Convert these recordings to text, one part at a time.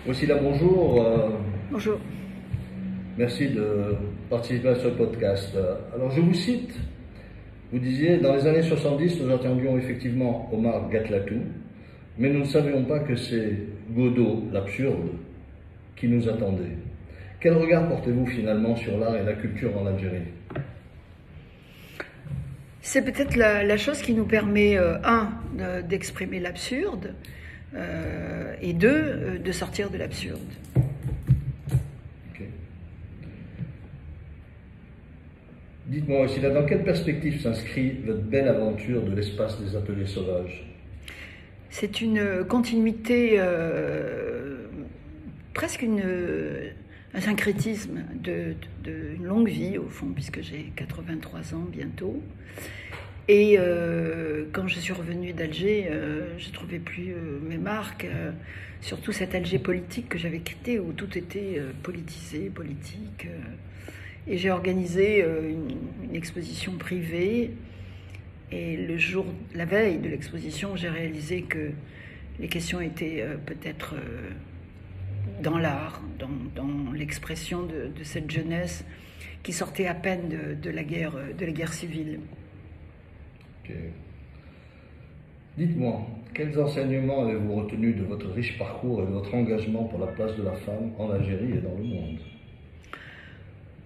Voici là, bonjour. Bonjour. Merci de participer à ce podcast. Alors, je vous cite. Vous disiez, dans les années 70, nous attendions effectivement Omar Gatlatou, mais nous ne savions pas que c'est Godot, l'absurde, qui nous attendait. Quel regard portez-vous finalement sur l'art et la culture en Algérie? C'est peut-être la chose qui nous permet, d'exprimer l'absurde, et deux, de sortir de l'absurde. Okay. Dites-moi aussi, là, dans quelle perspective s'inscrit votre belle aventure de l'espace des ateliers sauvages? C'est une continuité, presque un syncrétisme d'une longue vie, au fond, puisque j'ai 83 ans bientôt. Et quand je suis revenue d'Alger, je ne trouvais plus mes marques, surtout cet Alger politique que j'avais quitté, où tout était politisé, politique. Et j'ai organisé une exposition privée. Et la veille de l'exposition, j'ai réalisé que les questions étaient peut-être dans l'art, dans l'expression de cette jeunesse qui sortait à peine de la guerre civile. Okay. Dites-moi, quels enseignements avez-vous retenus de votre riche parcours et de votre engagement pour la place de la femme en Algérie et dans le monde?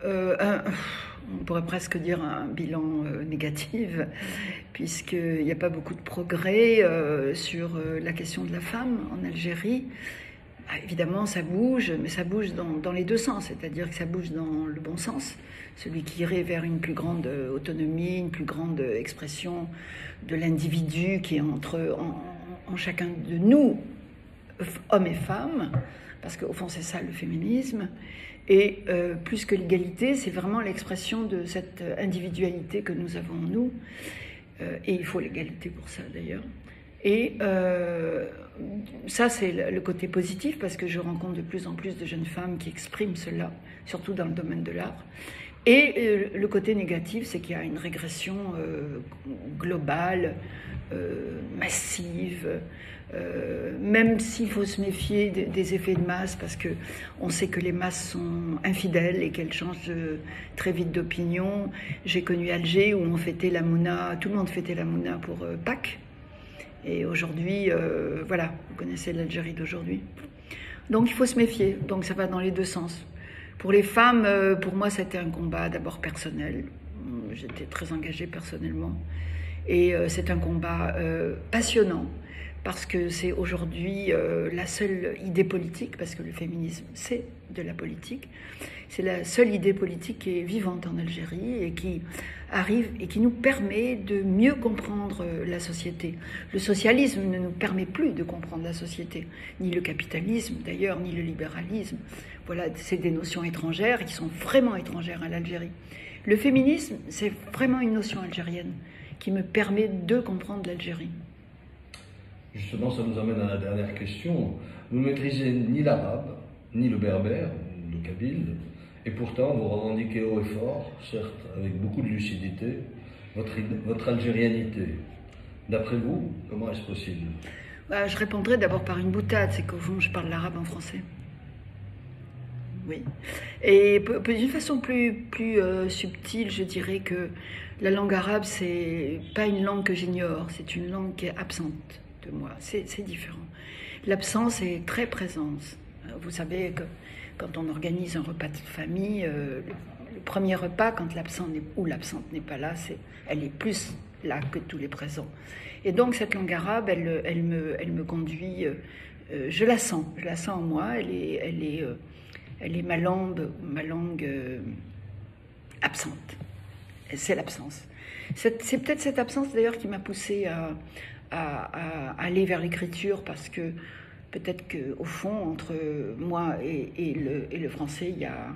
On pourrait presque dire un bilan négatif, puisqu'il n'y a pas beaucoup de progrès sur la question de la femme en Algérie. Évidemment, ça bouge, mais ça bouge dans les deux sens, c'est-à-dire que ça bouge dans le bon sens, celui qui irait vers une plus grande autonomie, une plus grande expression de l'individu qui est en chacun de nous, hommes et femmes, parce qu'au fond c'est ça le féminisme, et plus que l'égalité, c'est vraiment l'expression de cette individualité que nous avons nous, et il faut l'égalité pour ça d'ailleurs. Et ça, c'est le côté positif, parce que je rencontre de plus en plus de jeunes femmes qui expriment cela, surtout dans le domaine de l'art. Et le côté négatif, c'est qu'il y a une régression globale, massive, même s'il faut se méfier des effets de masse, parce qu'on sait que les masses sont infidèles et qu'elles changent très vite d'opinion. J'ai connu Alger où on fêtait la Mouna, tout le monde fêtait la Mouna pour Pâques. Et aujourd'hui, voilà, vous connaissez l'Algérie d'aujourd'hui. Donc il faut se méfier, donc ça va dans les deux sens. Pour les femmes, pour moi, c'était un combat d'abord personnel. J'étais très engagée personnellement. Et c'est un combat passionnant, parce que c'est aujourd'hui la seule idée politique, parce que le féminisme, c'est de la politique. C'est la seule idée politique qui est vivante en Algérie et qui arrive et qui nous permet de mieux comprendre la société. Le socialisme ne nous permet plus de comprendre la société, ni le capitalisme d'ailleurs, ni le libéralisme. Voilà, c'est des notions étrangères qui sont vraiment étrangères à l'Algérie. Le féminisme, c'est vraiment une notion algérienne qui me permet de comprendre l'Algérie. Justement, ça nous amène à la dernière question. Vous ne maîtrisez ni l'arabe, ni le berbère, le kabyle, et pourtant vous revendiquez haut et fort, certes avec beaucoup de lucidité, votre algérianité. D'après vous, comment est-ce possible? Je répondrai d'abord par une boutade, c'est qu'au fond je parle l'arabe en français. Oui. Et d'une façon plus subtile, je dirais que la langue arabe, c'est pas une langue que j'ignore, c'est une langue qui est absente de moi. C'est différent. L'absence est très présente. Vous savez que quand on organise un repas de famille, le premier repas, quand l'absent ou l'absente n'est pas là, elle est plus là que tous les présents. Et donc cette langue arabe, elle me conduit. Je la sens en moi. Elle est ma langue absente. C'est l'absence. C'est peut-être cette absence d'ailleurs qui m'a poussée à aller vers l'écriture, parce que peut-être qu'au fond, entre moi et le français, il y a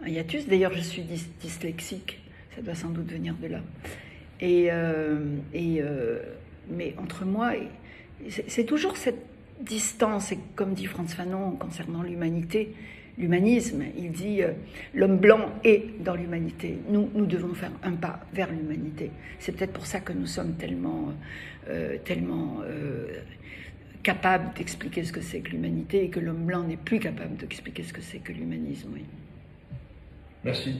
un hiatus. D'ailleurs, je suis dyslexique, ça doit sans doute venir de là. Mais entre moi, c'est toujours cette distance, et comme dit Frantz Fanon concernant l'humanité, l'humanisme, il dit l'homme blanc est dans l'humanité. Nous devons faire un pas vers l'humanité. C'est peut-être pour ça que nous sommes tellement capable d'expliquer ce que c'est que l'humanité et que l'homme blanc n'est plus capable d'expliquer ce que c'est que l'humanisme. Oui. Merci.